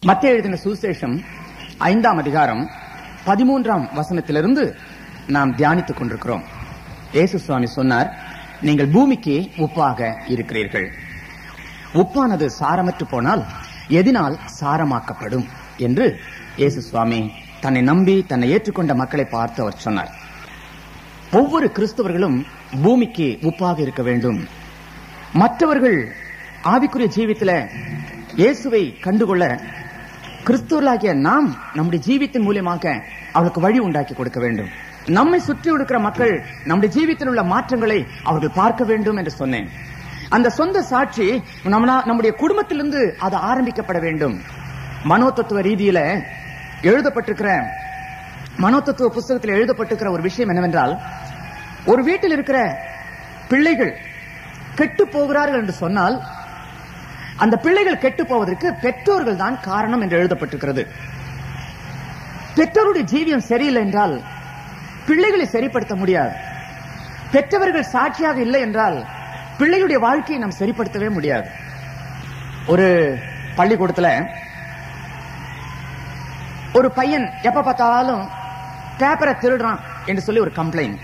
மத்தேயு எழுதின சுவிசேஷம் 5ஆம் அதிகாரம் 13ஆம் வசனத்திலிருந்து நாம் தியானித்துக் கொண்டிருக்கிறோம். இயேசு சுவாமி சொன்னார், நீங்கள் பூமிக்கு உப்பாக இருக்கிறீர்கள். உப்பானது சாரமற்று போனால் எதினால் சாரமாக்கப்படும் என்று இயேசு சுவாமி தன்னை நம்பி தன்னை ஏற்றுக்கொண்ட மக்களை பார்த்து அவர் சொன்னார். ஒவ்வொரு கிறிஸ்தவர்களும் பூமிக்கு உப்பாக இருக்க வேண்டும். மற்றவர்கள் ஆவிக்குரிய ஜீவித்தில் இயேசுவை கண்டுகொள்ள கிறிஸ்துவர்களாகிய நாம் நம்முடைய ஜீவித்தின் மூலமாக அவர்களுக்கு வழி உண்டாக்கி கொடுக்க வேண்டும். நம்மை சுற்றி இருக்கிற மக்கள் நம்முடைய ஜீவித்தில் உள்ள மாற்றங்களை அவர்கள் பார்க்க வேண்டும் என்று சொன்னேன். அந்த சொந்த சாட்சி நம்முடைய குடும்பத்திலிருந்து அது ஆரம்பிக்கப்பட வேண்டும். மனோதத்துவ ரீதியில எழுதப்பட்டிருக்கிற மனோதத்துவ புஸ்தகத்தில் எழுதப்பட்டிருக்கிற ஒரு விஷயம் என்னவென்றால், ஒரு வீட்டில் இருக்கிற பிள்ளைகள் கெட்டு போகிறார்கள் என்று சொன்னால் அந்த பிள்ளைகள் கெட்டு போவதற்கு பெற்றோர்கள் தான் காரணம் என்று எழுதப்பட்டிருக்கிறது. பெற்றோருடைய ஜீவியம் சரியில்லை என்றால் பிள்ளைகளை சரிப்படுத்த முடியாது. பெற்றவர்கள் சாட்சியாக இல்லை என்றால் பிள்ளைகளுடைய வாழ்க்கையை நாம் சரிப்படுத்தவே முடியாது. ஒரு பள்ளிக்கூடத்துல ஒரு பையன் எப்ப பார்த்தாலும் பேப்பரை திருடுறான் என்று சொல்லி ஒரு கம்ப்ளைண்ட்.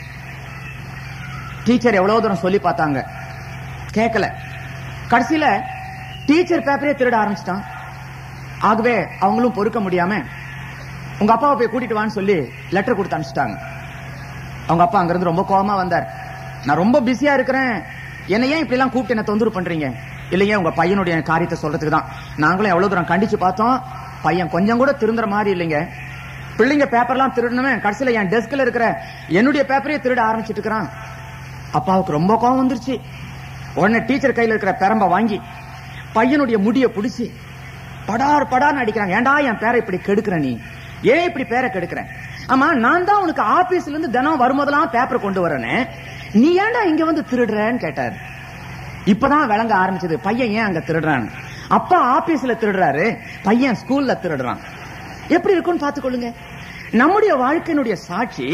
டீச்சர் எவ்வளவு தூரம் சொல்லி பார்த்தாங்க, கேட்கல. கடைசியில டீச்சர் பேப்பரே திருட ஆரம்பிச்சிட்டான். ஆகவே அவங்களும் பொறுக்க முடியாம உங்க அப்பாவை போய் கூட்டிட்டு வான்னு சொல்லி லெட்டர் கொடுத்து அனுப்பிச்சிட்டாங்க. அவங்க அப்பா அங்கிருந்து ரொம்ப கோபமா வந்தார். நான் ரொம்ப பிஸியா இருக்கிறேன், என்ன ஏன் இப்படி எல்லாம் கூப்பிட்டு என்ன தொந்தரவு பண்றீங்க? இல்லைங்க, உங்க பையனுடைய காரியத்தை சொல்றதுக்கு தான். நாங்களும் எவ்வளவு தூரம் கண்டிச்சு பார்த்தோம், பையன் கொஞ்சம் கூட திருந்துற மாதிரி இல்லைங்க. பிள்ளைங்க பேப்பர்லாம் திருடணுமே, கடைசியில என் டெஸ்க்ல இருக்கிற என்னுடைய பேப்பரே திருட ஆரம்பிச்சிட்டு இருக்கிறான். அப்பாவுக்கு ரொம்ப கோபம் வந்துருச்சு. உடனே டீச்சர் கையில இருக்கிற பெரம்ப வாங்கி பையனுடைய முடிய பிடிச்சி படார் படார்னு அடிக்கிறாங்க. ஏண்டா என் பேரை இப்படி கெடுக்கிற, நீ ஏன் இப்படி பேரை கெடுக்கிற? ஆமா, நான் தான் உனக்கு ஆபீஸ்ல இருந்து தினம் வரும்போதெல்லாம் பேப்பர் கொண்டு வரேன்னு, நீ ஏன்டா இங்க வந்து திருடுறன்னு கேட்டாரு. இப்பதான் விளங்க ஆரம்பிச்சது பையன் ஏன் அங்க திருடுறான். அப்பா ஆபீஸ்ல திருடுறாரு, பையன் ஸ்கூல்ல திருடுறான். எப்படி இருக்குன்னு பாத்துக்கொள்ளுங்க. நம்முடைய வாழ்க்கையினுடைய சாட்சி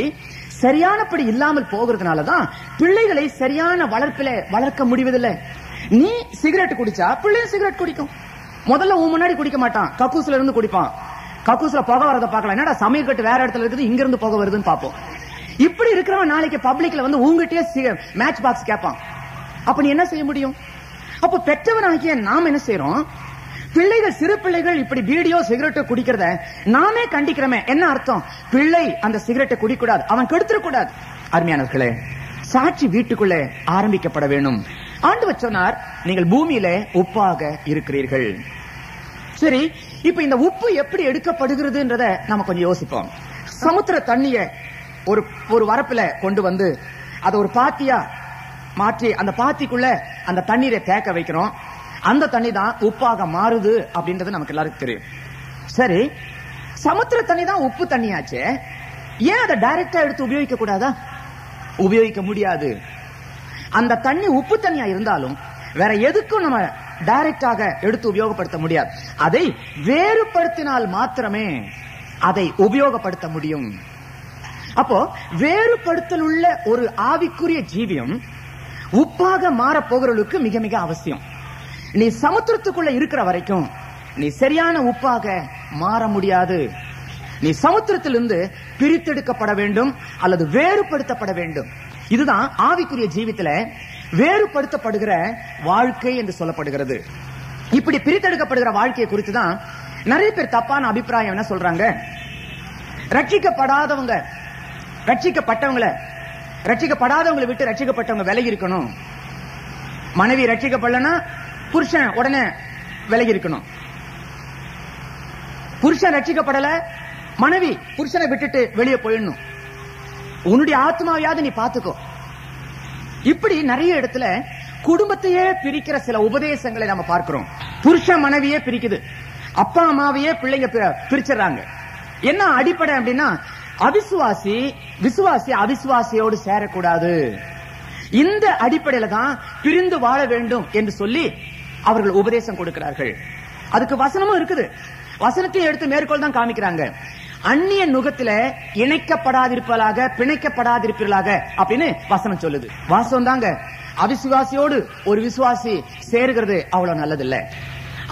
சரியானபடி இல்லாமல் போகிறதுனாலதான் பிள்ளைகளை சரியான வளர்ப்பில வளர்க்க முடிவதில்லை. நீ சிகரெட் குடிச்சா பிள்ளையும் சிகரெட் குடிக்கும். முதல்ல உன் முன்னாடி குடிக்க மாட்டான், கக்கூஸ்ல இருந்து குடிப்பான். கக்கூஸ்ல புகை வரதை பார்க்கலாம், என்னடா சமையல் கட்டு வேற இடத்துல இருக்குது, இங்க இருந்து புகை வருதுன்னு பார்ப்போம். இப்படி இருக்கிறவன் நாளைக்கு பப்ளிக்ல வந்து உங்ககிட்டயே மேட்ச் பாக்ஸ் கேட்பான். அப்ப நீ என்ன செய்ய முடியும்? அப்ப பெற்றவனாகிய நாம் என்ன செய்யறோம்? பிள்ளைகள், சிறு பிள்ளைகள் இப்படி பீடியோ சிகரெட்டோ குடிக்கிறத நாமே கண்டிக்கிறோமே. என்ன அர்த்தம்? பிள்ளை அந்த சிகரெட்டை குடிக்கூடாது, அவன் கெடுத்துடக்கூடாது. அருமையானவர்களே, சாட்சி வீட்டுக்குள்ளே ஆரம்பிக்கப்பட வேண்டும். ஆண்டவர் சொன்னார், நீங்கள் பூமியில உப்பாக இருக்கிறீர்கள். சரி, இப்ப இந்த உப்பு எப்படி எடுக்கப்படுகிறதுன்றத நம்ம கொஞ்சம் யோசிப்போம். சமுத்திர தண்ணிய ஒரு வரப்புல கொண்டு வந்து அதை ஒரு பாத்தியா மாற்றி அந்த பாத்திக்குள்ள அந்த தண்ணீரை தேக்க வைக்கிறோம். அந்த தண்ணி தான் உப்பாக மாறுது அப்படின்றது நமக்கு எல்லாருக்கும் தெரியும். சரி, சமுத்திர தண்ணி தான் உப்பு தண்ணியாச்சே, ஏன் அதை டைரக்டா எடுத்து உபயோகிக்க கூடாதா? உபயோகிக்க முடியாது. அந்த தண்ணி உப்பு தண்ணியா இருந்தாலும் வேற எதுக்கும் நம்ம டைரக்டாக எடுத்து உபயோகப்படுத்த முடியாது. அதை வேறுபடுத்தினால் மாத்திரமே அதை உபயோகப்படுத்த முடியும். அப்போ வேறுபடுத்தல் உள்ள ஒரு ஆவிக்குரிய ஜீவியம் உப்பாக மாற போகிறவர்களுக்கு மிக மிக அவசியம். நீ சமுத்திரத்துக்குள்ள இருக்கிற வரைக்கும் நீ சரியான உப்பாக மாற முடியாது. நீ சமுத்திரத்திலிருந்து பிரித்தெடுக்கப்பட வேண்டும் அல்லது வேறுபடுத்தப்பட வேண்டும். இதுதான் ஆவிக்குரிய ஜீவித்துல வேறுபடுத்தப்படுகிற வாழ்க்கை என்று சொல்லப்படுகிறது. இப்படி பிரித்தெடுக்கப்படுகிற வாழ்க்கையை குறித்து தான் நிறைய பேர் தப்பான அபிப்பிராயம் என்ன சொல்றாங்க? ரட்சிக்கப்படாதவங்க ரட்சிக்கப்படாதவங்களை விட்டு ரட்சிக்கப்பட்டவங்க விலகி இருக்கணும். மனைவி ரட்சிக்கப்படலன்னா புருஷன் உடனே விலகி இருக்கணும். புருஷன் ரட்சிக்கப்படல, மனைவி புருஷனை விட்டுட்டு வெளியே போயிடணும். உன்னுடைய ஆத்மாவையாவது நீ பாத்துக்கோ. இப்படி நிறைய இடத்துல குடும்பத்தையே பிரிக்கிற சில உபதேசங்களை நம்ம பார்க்கிறோம். புருஷன் மனைவியே பிரிக்குது, அப்பா அம்மாவையே பிள்ளைங்க பிரிச்சிடறாங்க. என்ன அடிப்படை அப்படின்னா, விசுவாசி அவிசுவாசியோடு சேரக்கூடாது. இந்த அடிப்படையில தான் பிரிந்து வாழ வேண்டும் என்று சொல்லி அவர்கள் உபதேசம் கொடுக்கிறார்கள். அதுக்கு வசனமும் இருக்குது. வசனத்தை எடுத்து மேற்கோள் தான் காமிக்கிறாங்க. அந்நிய நுகத்தில இணைக்கப்படாதிருப்பதாக, பிணைக்கப்படாதிருப்பீர்களாக அப்படின்னு வசனம் சொல்லுது. வாசம் தாங்க. அவிசுவாசியோடு ஒரு விசுவாசி சேருகிறது அவ்வளவு நல்லதில்ல.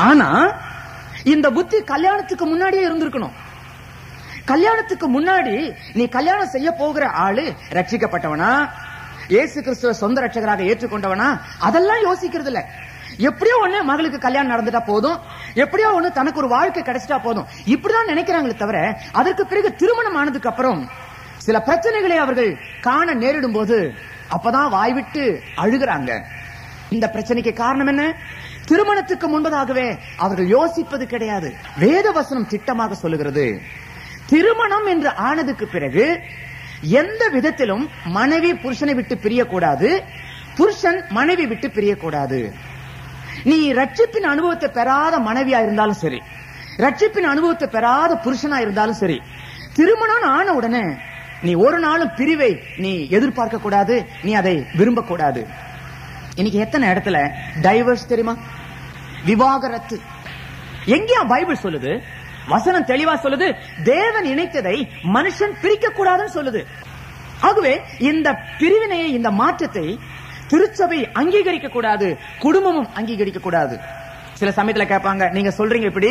ஆனா இந்த புத்தி கல்யாணத்துக்கு முன்னாடியே இருந்திருக்கணும். கல்யாணத்துக்கு முன்னாடி நீ கல்யாணம் செய்ய போகிற ஆளு ரட்சிக்கப்பட்டவனா, இயேசு கிறிஸ்துவ சொந்த ரட்சகராக ஏற்றுக்கொண்டவனா, அதெல்லாம் யோசிக்கிறது இல்ல. எப்படியோ ஒண்ணு மகளுக்கு கல்யாணம் நடந்துட்டா போதும், எப்படியோ ஒண்ணு தனக்கு ஒரு வாழ்க்கை கிடைச்சிட்டா போதும், இப்படிதான் நினைக்கிறாங்களே தவிர அதற்கு பிறகு திருமணம் ஆனதுக்கு அப்புறம் சில பிரச்சனைகளை அவர்கள் காண நேரிடும் போது அப்பதான் வாய்விட்டு அழுகிறாங்க. இந்த பிரச்சனைக்கு காரணம் என்ன? திருமணத்துக்கு முன்பதாகவே அவர்கள் யோசிப்பது கிடையாது. வேத வசனம் திட்டமாக சொல்லுகிறது, திருமணம் என்று ஆனதுக்கு பிறகு எந்த விதத்திலும் மனைவி புருஷனை விட்டு பிரியக்கூடாது, புருஷன் மனைவி விட்டு பிரியக்கூடாது. நீ ரட்சிப்பின் அனுபவத்தை பெறாத மனைவியா இருந்தாலும் சரி, ரட்சிப்பின் அனுபவத்தை பெறாத புருஷனா இருந்தாலும் சரி, திருமணம் ஆன உடனே நீ ஒரு நாளும் பிரிவை நீ எதிர்பார்க்க கூடாது, நீ அதை விரும்ப கூடாது. இன்னைக்கு எத்தனை இடத்துல டைவர்ஸ் தெரியுமா? விவாகரத்து. எங்கேயா பைபிள் சொல்லுது? வசனம் தெளிவா சொல்லுது, தேவன் இணைத்ததை மனுஷன் பிரிக்க கூடாதுன்னு சொல்லுது. ஆகவே இந்த பிரிவினையை, இந்த மாற்றத்தை திருச்சபை அங்கீகரிக்க கூடாது, குடும்பமும் அங்கீகரிக்க கூடாது. சில சமயத்துல கேட்பாங்க, நீங்க சொல்றீங்க இப்படி,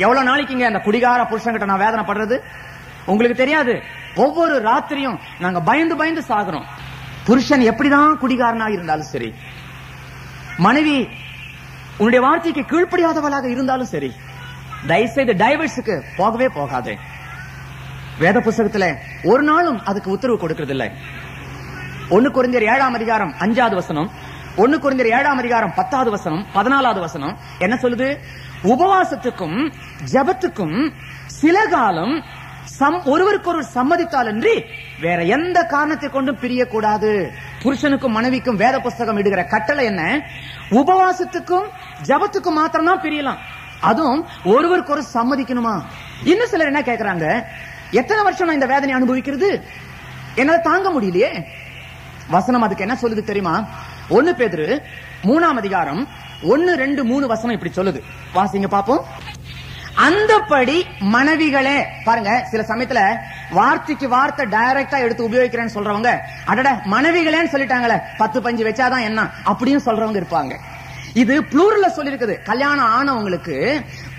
எவ்வளவு நாளைக்குங்க அந்த குடிகார புருஷன்கிட்ட நான் வேதனை படுறது? உங்களுக்கு தெரியாது, ஒவ்வொரு ராத்திரியும் நாங்க பயந்து பயந்து சாகுறோம். புருஷன் எப்படிதான் குடிகாரனா இருந்தாலும் சரி, மனைவி உன்னுடைய வார்த்தைக்கு கீழ்ப்படியாதவளாக இருந்தாலும் சரி, தயவுசெய்து டைவர்ஸுக்கு போகவே போகாது. வேத புத்தகத்துல ஒரு நாளும் அதுக்கு உத்தரவு கொடுக்கிறது இல்லை. 1 கொரிந்தியர் 7ஆம் அதிகாரம் 5வது வசனம், 1 கொரிந்தியர் 7ஆம் அதிகாரம் 10வது வசனம், 14வது வசனம் என்ன சொல்லுது? உபவாசத்துக்கும் ஜெபத்துக்கும் சில காலம் ஒருவருக்கொரு சம்மதித்தால் அன்றி வேற எந்த காரணத்தை கொண்டும் பிரியக்கூடாது. புருஷனுக்கும் மனைவிக்கும் வேத புஸ்தகம் இடுகிற கட்டளை என்ன? உபவாசத்துக்கும் ஜெபத்துக்கும் மாத்திரம் தான் பிரியலாம், அதுவும் ஒருவருக்கொரு சம்மதிக்கணுமா? இன்னும் சிலர் என்ன கேட்கிறாங்க, எத்தனை வருஷம் நான் இந்த வேதனை அனுபவிக்கிறது, என்னால தாங்க முடியலையே. வசனம் அதுக்கு என்ன சொல்லுது தெரியுமா? 1 பேதுரு 3ஆம் அதிகாரம் 1, 2, 3 வசனம் இப்படி சொல்லுது. வாசிங்க பாப்போம். அந்தபடி மனைவிகளே, பாருங்க சில சமயத்துல வார்த்தைக்கு வார்த்தை டைரக்டா எடுத்து உபயோகிக்கிறேன்னு சொல்றவங்க, அடட மனைவிகளேன்னு சொல்லிட்டாங்களே 10 பஞ்சு வச்சாதான் என்ன அப்படின்னு சொல்றவங்க இருப்பாங்க. இது ப்ளூரல்ல சொல்லி இருக்குது. கல்யாணம் ஆனவங்களுக்கு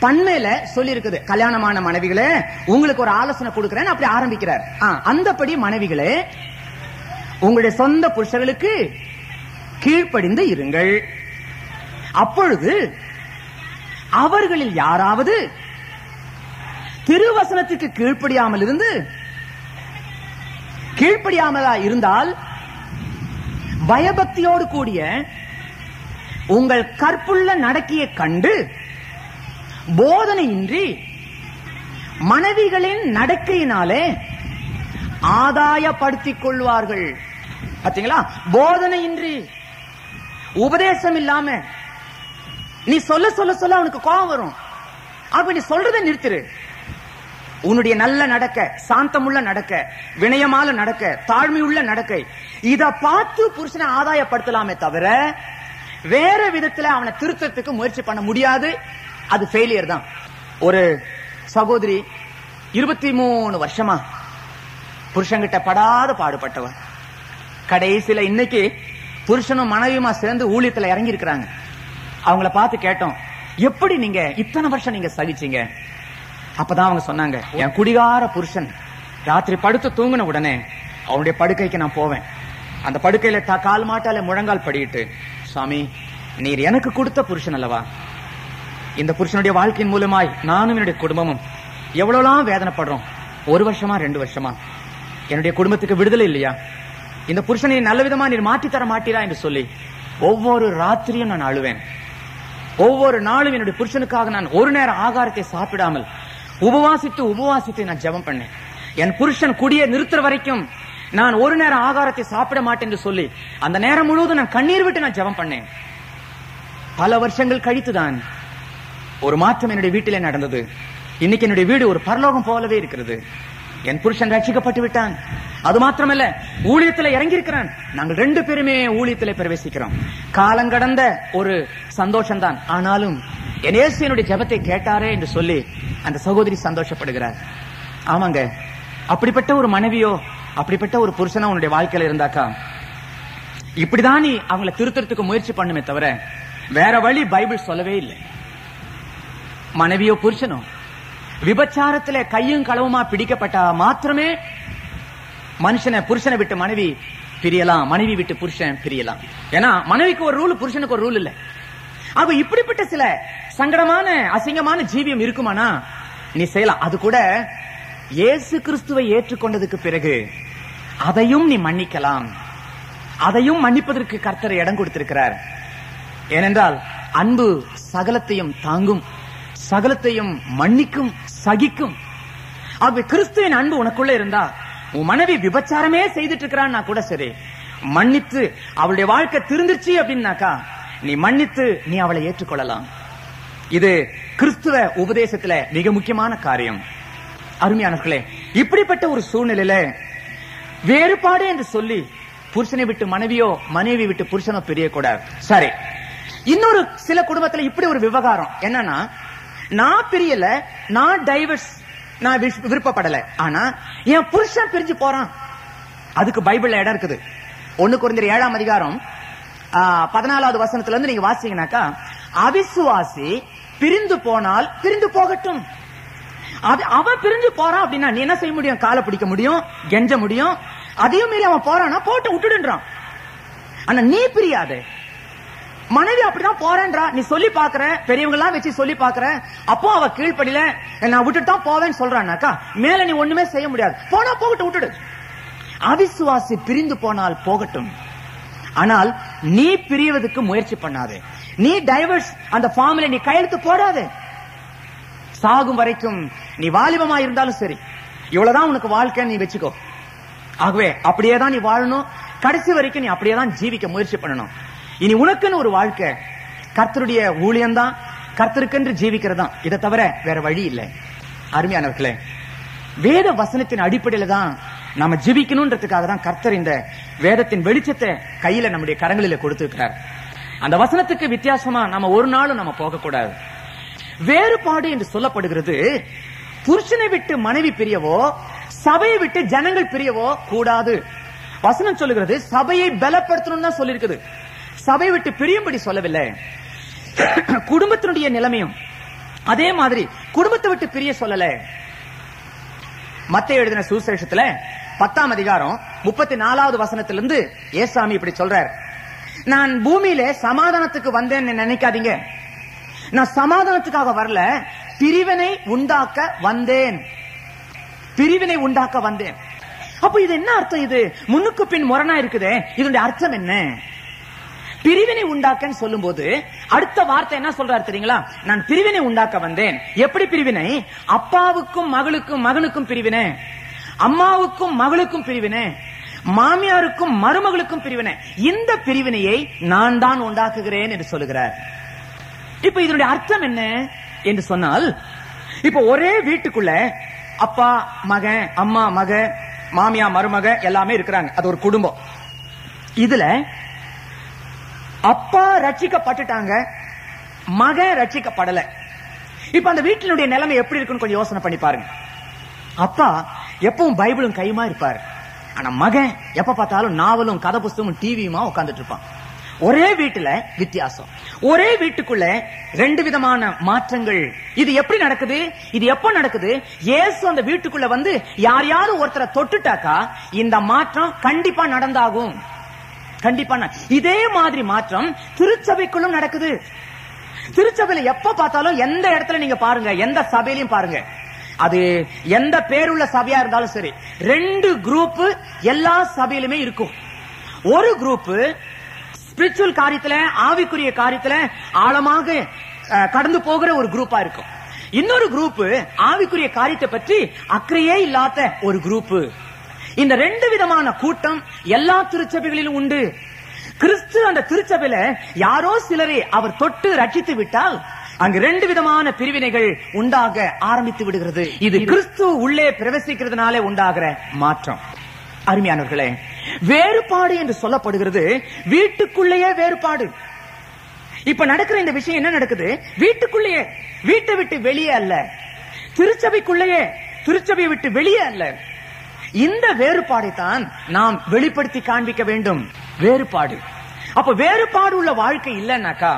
பன்மையில சொல்லி இருக்குது, கல்யாணமான மனைவிகளே உங்களுக்கு ஒரு ஆலோசனை கொடுக்கிறேன்னு அப்படி ஆரம்பிக்கிறார். அந்தபடி மனைவிகளே உங்களுடைய சொந்த புருஷர்களுக்கு கீழ்ப்படிந்து இருங்கள். அப்பொழுது அவர்களில் யாராவது திருவசனத்துக்கு கீழ்ப்படியாமல் இருந்தால் பயபக்தியோடு கூடிய உங்கள் கற்புள்ள நடக்கையை கண்டு போதனையின்றி மனைவிகளின் நடக்கையினாலே ஆதாயப்படுத்திக் கொள்வார்கள். பாத்தீங்களா? போதனையின்றி, உபதேசம் இல்லாம நீ சொல்ல சொல்ல சொல்ல அவனுக்கு கோபம் வரும். அப்ப நீ சொல்றதை நிறுத்திரு. உன்னுடைய நல்ல நடக்க, சாந்தமுள்ள நடக்க, வினயமால நடக்க, தாழ்மையுள்ள நடக்கை, இத பார்த்து புருஷனை ஆதாயப்படுத்தலாமே தவிர வேற விதத்துல அவனை திருத்தத்துக்கு முயற்சி பண்ண முடியாது. அது ஃபெயிலியர் தான். ஒரு சகோதரி 23 வருஷமா புருஷன்கிட்ட படாத பாடுபட்டவன், கடைசியில இன்னைக்கு புருஷனும் மனைவியுமா சேர்ந்து ஊழியத்துல இறங்கி இருக்கிறாங்க. அவங்கள பார்த்து கேட்டோம், எப்படி நீங்க இத்தனை வருஷம் நீங்க சகிச்சீங்க? அப்பதான் அவங்க சொன்னாங்க, என் குடிகார புருஷன் ராத்திரி படுத்து தூங்கின உடனே அவனுடைய படுக்கைக்கு நான் போவேன். அந்த படுக்கையில கால் மாட்டால முழங்கால் படிட்டு, சுவாமி நீர் எனக்கு கொடுத்த புருஷன் அல்லவா, இந்த புருஷனுடைய வாழ்க்கையின் மூலமாய் நானும் என்னுடைய குடும்பமும் எவ்வளவுலாம் வேதனைப்படுறோம். 1 வருஷமா 2 வருஷமா என்னுடைய குடும்பத்துக்கு விடுதலை இல்லையா? இந்த புருஷனை நல்ல விதமா நீர் மாற்றி தர மாட்டீரா என்று சொல்லி ஒவ்வொரு ராத்திரியும் நான் அழுவேன். ஒவ்வொரு நாளும் என்னுடைய புருஷனுக்காக நான் ஒரு நேரம் ஆகாரத்தை சாப்பிடாமல் உபவாசித்து நான் ஜெபம் பண்ணேன். என் புருஷன் குடியை நிறுத்துற வரைக்கும் நான் ஒரு நேரம் ஆகாரத்தை சாப்பிட மாட்டேன் என்று சொல்லி அந்த நேரம் முழுவதும் நான் கண்ணீர் விட்டு நான் ஜெபம் பண்ணேன். பல வருஷங்கள் கழித்துதான் ஒரு மாற்றம் என்னுடைய வீட்டிலே நடந்தது. இன்னைக்கு என்னுடைய வீடு ஒரு பரலோகம் போலவே இருக்கிறது. என் புருஷன் ரட்சிக்கப்பட்டு விட்டான். அது மாத்திரமல்ல, ஊழியத்துல இறங்கி இருக்கிறான். நாங்கள் 2 பேருமே ஊழியத்துல பிரவேசிக்கிறோம். காலங்கடந்த ஒரு சந்தோஷம் தான். ஆனாலும் என் இயேசு என்னுடைய ஜெபத்தை கேட்டாரே என்று சொல்லி அந்த சகோதரி சந்தோஷப்படுகிறார். ஆமாங்க, அப்படிப்பட்ட ஒரு மனைவியோ அப்படிப்பட்ட ஒரு புருஷனோ உன்னுடைய வாழ்க்கையில இருந்தாக்கா இப்படிதான் நீ அவங்களை திருத்தறதுக்கு முயற்சி பண்ணுமே தவிர வேற வழி பைபிள் சொல்லவே இல்லை. மனைவியோ புருஷனோ விபச்சாரத்துல கையும் களவுமா பிடிக்கப்பட்டா மாத்திரமே புருஷனை விட்டு மனைவி பிரியலாம், மனைவி விட்டு புருஷன் பிரியலாம். ஏன்னா மனைவிக்கு ஒரு ரூல், புருஷனுக்கு ஒரு ரூல் இல்ல. ஆக இப்படிப்பட்ட சில சங்கடமான அசிங்கமான ஜீவியம் இருக்குமானா நீ செய்யலாம். அது கூட இயேசு கிறிஸ்துவை ஏற்றுக்கொண்டதுக்கு பிறகு அதையும் நீ மன்னிக்கலாம். அதையும் மன்னிப்பதற்கு கர்த்தர் இடம் கொடுத்திருக்கிறார். ஏனென்றால் அன்பு சகலத்தையும் தாங்கும், சகலத்தையும் மன்னிக்கும், சகிக்கும். ஆகவே கிறிஸ்துவின் அன்பு உனக்குள்ள இருந்தா உன் மனைவி விபச்சாரமே செய்துட்டு இருக்கிறான்னா கூட சரி, மன்னித்து அவளுடைய வாழ்க்கை திருந்துச்சு அப்படின்னாக்கா நீ மன்னித்து நீ அவளை ஏற்றுக்கொள்ளலாம். இது கிறிஸ்துவ உபதேசத்துல மிக முக்கியமான காரியம். அருமையானவர்களே, இப்படிப்பட்ட ஒரு சூழ்நிலையில வேறுபாடு என்று சொல்லி புருஷனை விட்டு மனைவியோ மனைவி விட்டு புருஷனோ பிரியக்கூடாது. சரி, இன்னொரு சில குடும்பத்துல இப்படி ஒரு விவகாரம் என்னன்னா, நான் பிரியல, நான் டைவர்ஸ் நான் விருப்பப்படல, ஆனா என் புருஷன் பிரிஞ்சு போறான். அதுக்கு பைபிள்ல இடம் இருக்குது. 1 கொரிந்தியர் 7ஆம் அதிகாரம் 14வது வசனத்துல இருந்து நீங்க வாசிச்சீங்கன்னாக்கா, அவிசுவாசி பிரிந்து போனால் பிரிந்து போகட்டும். அவன் பிரிஞ்சு போறான் அப்படின்னா நீ என்ன செய்ய முடியும்? காலை பிடிக்க முடியும், கெஞ்ச முடியும். அதையும் மீறி அவன் போறான்னா போட்டு விட்டுடுன்றான். ஆனா நீ பிரியாதே. மனைவி அப்படிதான் போறேன்றா, நீ சொல்லி பாக்குற, பெரியவங்க எல்லாம் வச்சு சொல்லி பாக்குற, அப்போ அவ கீழ்ப்படியில நான் விட்டுட்டு தான் போவேன்னு சொல்றான்னாக்கா மேல நீ ஒண்ணுமே செய்ய முடியாது. போனா போகட்டும், விட்டுடு. அவிசுவாசி பிரிந்து போனால் போகட்டும், ஆனால் நீ பிரிவதற்கு முயற்சி பண்ணாதே. நீ டைவர்ஸ் அந்த ஃபார்ம்ல நீ கையெழுத்து போடாதே. சாகும் வரைக்கும் நீ வாலிபமா இருந்தாலும் சரி, இவ்வளவுதான் உனக்கு வாழ்க்கை நீ வச்சுக்கோ. ஆகவே அப்படியே தான் நீ வாழணும். கடைசி வரைக்கும் நீ அப்படியே தான் ஜீவிக்க முயற்சி பண்ணணும். இனி உனக்குன்னு ஒரு வாழ்க்கை, கர்த்தருடைய ஊழியம்தான், கர்த்தருக்கென்று ஜீவிக்கிறதான், இதை தவிர வேற வழி இல்லை. அருமையானவர்களே, வேத வசனத்தின் அடிப்படையில தான் நாம ஜீவிக்கணும்ன்றதுக்காக தான் கர்த்தர் இந்த வேதத்தின் வெளிச்சத்தை கையில நம்முடைய கரங்களில கொடுத்திருக்கிறார். அந்த வசனத்துக்கு வித்தியாசமா நம்ம ஒரு நாளும் நம்ம போக கூடாது. வேறுபாடு என்று சொல்லப்படுகிறது புருஷனை விட்டு மனைவி பிரியவோ சபையை விட்டு ஜனங்கள் பிரியவோ கூடாது. வசனம் சொல்லுகிறது சபையை பலப்படுத்தணும் தான் சொல்லிருக்குது, சபை விட்டு பிரியும்படி சொல்லவில்லை. குடும்பத்தினுடைய நிலைமையும் அதே மாதிரி குடும்பத்தை விட்டு பிரிய சொல்லல. மத்தேயு எழுதின சுவிசேஷத்துல 10ஆம் அதிகாரம் 34வது வசனத்திலிருந்து ஏசாமி இப்படி சொல்றார், நான் பூமியில சமாதானத்துக்கு வந்தேன்னு நினைக்காதீங்க, நான் சமாதானத்துக்காக வரல, பிரிவினை உண்டாக்க வந்தேன், பிரிவினை உண்டாக்க வந்தேன். அப்ப இது என்ன அர்த்தம்? இது முன்னுக்கு பின் முரணா இருக்குதே, இதனுடைய அர்த்தம் என்ன? பிரிவினை உண்டாக்கன்னு சொல்லும் போது அடுத்த வார்த்தை என்ன சொல்றாரு தெரியுங்களா? நான் பிரிவினை உண்டாக்க வந்தேன். எப்படி பிரிவினை? அப்பாவுக்கும் மகளுக்கும் மகனுக்கும் பிரிவினை, அம்மாவுக்கும் மகளுக்கும் பிரிவினை, மாமியாருக்கும் மருமகளுக்கும் பிரிவினை. இந்த பிரிவினையை நான் தான் உண்டாக்குகிறேன் என்று சொல்லுகிறார். இப்ப இதனுடைய அர்த்தம் என்ன என்று சொன்னால், இப்ப ஒரே வீட்டுக்குள்ள அப்பா மகன், அம்மா மக, மாமியா மருமக எல்லாமே இருக்கிறாங்க, அது ஒரு குடும்பம். இதுல அப்பா ரட்சிக்கப்பட்டுட்டாங்க, மகன் ரட்சிக்கப்படல. இப்ப அந்த வீட்டினுடைய நிலைமை எப்படி இருக்குன்னு கொஞ்சம் யோசனை பண்ணி பாருங்க. அப்பா எப்பவும் பைபிளும் கையுமா இருப்பாரு, ஆனா மகன் எப்ப பார்த்தாலும் நாவலும் கதை புஸ்தகமும் டிவியுமா உட்கார்ந்துட்டு இருப்பான். ஒரே வீட்டுல வித்தியாசம், ஒரே வீட்டுக்குள்ள 2 விதமான மாற்றங்கள். இது எப்படி நடக்குது? இது எப்ப நடக்குது? இயேசு அந்த வீட்டுக்குள்ள வந்து யாரையாவது ஒருத்தரை தொட்டுட்டாக்கா இந்த மாற்றம் கண்டிப்பா நடந்தாகும். கண்டிப்பா இதே மாதிரி மாற்றம் திருச்சபைக்குள்ளும் நடக்குது. திருச்சபையில எப்ப பார்த்தாலும் எந்த இடத்துல நீங்க பாருங்க, எந்த சபையிலையும் பாருங்க, அது எந்த பேருள்ள சபையா இருந்தாலும் சரி, 2 குரூப் எல்லா சபையிலுமே இருக்கும். ஒரு குரூப் ஸ்பிரிச்சுவல் காரியத்துல, ஆவிக்குரிய காரியத்துல ஆழமாக கடந்து போகிற ஒரு குரூப்பா இருக்கும். இன்னொரு குரூப் ஆவிக்குரிய காரியத்தை பற்றி அக்கறையே இல்லாத ஒரு குரூப். இந்த 2 விதமான கூட்டம் எல்லா திருச்சபைகளிலும் உண்டு. கிறிஸ்து அந்த திருச்சபையில யாரோ சிலரை அவர் தொட்டு ரட்சித்து விட்டால் அங்கு 2 விதமான பிரிவினைகள் உண்டாக ஆரம்பித்து விடுகிறது. இது கிறிஸ்து உள்ளே பிரவேசிக்கிறதுனாலே உண்டாகிற மாற்றம். அருமையானவர்களே, வேறுபாடு என்று சொல்லப்படுகிறது வீட்டுக்குள்ளேயே வேறுபாடு. இப்ப நடக்கிற இந்த விஷயம் என்ன நடக்குது? வீட்டுக்குள்ளேயே, வீட்டை விட்டு வெளியே அல்ல, திருச்சபைக்குள்ளேயே திருச்சபையை விட்டு வெளியே அல்ல. இந்த வேறுபாடை தான் நாம் வெளிப்படுத்தி காண்பிக்க வேண்டும். வேறுபாடு. அப்ப வேறுபாடு உள்ள வாழ்க்கை இல்லைன்னாக்கா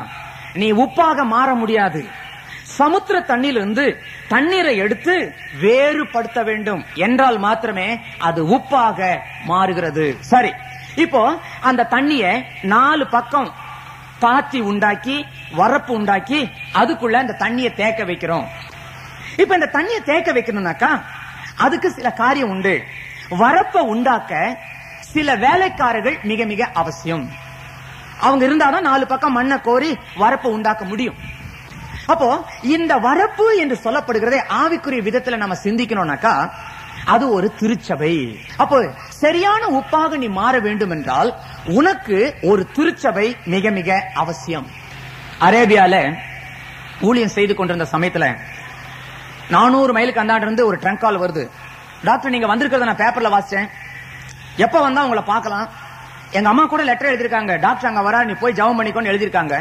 நீ உப்பாக மாற முடியாது. சமுத்திர தண்ணீரிலிருந்து தண்ணீரை எடுத்து வேறுபடுத்த வேண்டும் என்றால் மாத்திரமே அது உப்பாக மாறுகிறது. சரி, இப்போ அந்த தண்ணிய 4 பக்கம் பாத்தி உண்டாக்கி வரப்பு உண்டாக்கி அதுக்குள்ள அந்த தண்ணியை தேக்க வைக்கிறோம். இப்ப இந்த தண்ணியை தேக்க வைக்கணும்னாக்கா அதுக்கு சில காரியம் உண்டு. வரப்ப உண்டாக்க சில வேலைக்காரர்கள் மிக மிக அவசியம். அவங்க இருந்தாதான் 4 பக்கம் மண்ணை கோரி வரப்பு உண்டாக்க முடியும். அப்போ இந்த வரப்பு என்று சொல்லப்படுகிறதே ஆவிக்குரிய விதத்துல நம்ம சிந்திக்கணும்னாக்கா அது ஒரு திருச்சபை. அப்போ சரியான உப்பாக நீ மாற வேண்டும் என்றால் உனக்கு ஒரு திருச்சபை மிக மிக அவசியம். அரேபியால ஊழியம் செய்து கொண்டிருந்த சமயத்துல 400 மைலுக்கு அந்தாண்டு இருந்து ஒரு ட்ரங்க் கால் வருது. டாக்டர், நீங்க வந்திருக்கிறத நான் பேப்பர்ல வாசிச்சேன், எப்ப வந்தா உங்களை பார்க்கலாம். எங்க அம்மா கூட லெட்டர் எழுதிருக்காங்க, டாக்டர் அங்க வரா, நீ போய் ஜெபம் பண்ணிக்கோன்னு எழுதிருக்காங்க,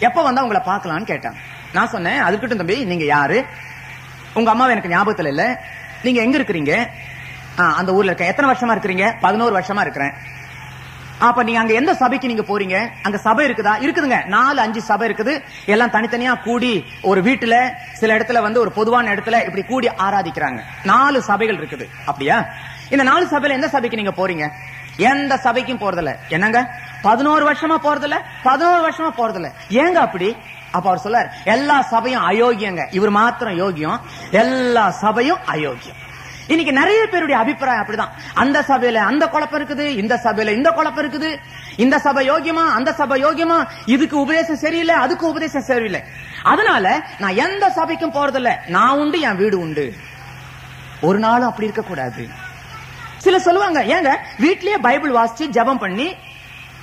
எப்ப வந்தா உங்களை பார்க்கலான்னு கேட்டாங்க. நான் சொன்னேன், அதுக்கிட்டும் தம்பி, நீங்க யாரு, உங்க அம்மாவை எனக்கு ஞாபகத்துல இல்ல, நீங்க எங்க இருக்கிறீங்க, அந்த ஊர்ல இருக்க, எத்தனை வருஷமா இருக்கிறீங்க, 11 வருஷமா இருக்கிறேன். அப்ப நீங்க அங்க எந்த சபைக்கு நீங்க போறீங்க, அங்க சபை இருக்குதா, இருக்குதுங்க, 4-5 சபை இருக்குது, எல்லாம் தனித்தனியா கூடி ஒரு வீட்டுல சில இடத்துல வந்து ஒரு பொதுவான இடத்துல இப்படி கூடி ஆராதிக்கிறாங்க. 4 சபைகள் இருக்குது. அப்படியா, இந்த 4 சபையில எந்த சபைக்கு நீங்க போறீங்க, எந்த சபைக்கும் போறதில்ல. என்னங்க 11 வருஷமா போறதில்ல, 11 வருஷமா போறதில்ல, ஏங்க அப்படி? அப்ப அவர் சொல்றார், எல்லா சபையும் அயோக்கியங்க, இவர் மாத்திரம் யோகியம், எல்லா சபையும் அயோக்கியம். இன்னைக்கு நிறைய பேருடைய அபிப்பிராயம் அப்படிதான். அந்த சபையில அந்த குழப்பம் இருக்குது, இந்த சபையில இந்த குழப்பம் இருக்குது, இந்த சபை யோகியமா அந்த சபை யோகியமா, இதுக்கு உபதேசம் சரியில்லை அதுக்கு உபதேசம் சரியில்லை. அதனால நான் எந்த சபைக்கும் போறதில்ல, நான் உண்டு என் வீடு உண்டு. ஒரு நாளும் அப்படி இருக்க கூடாது. சில சொல்லுவாங்க, ஏங்க வீட்லயே பைபிள் வாசிச்சு ஜெபம் பண்ணி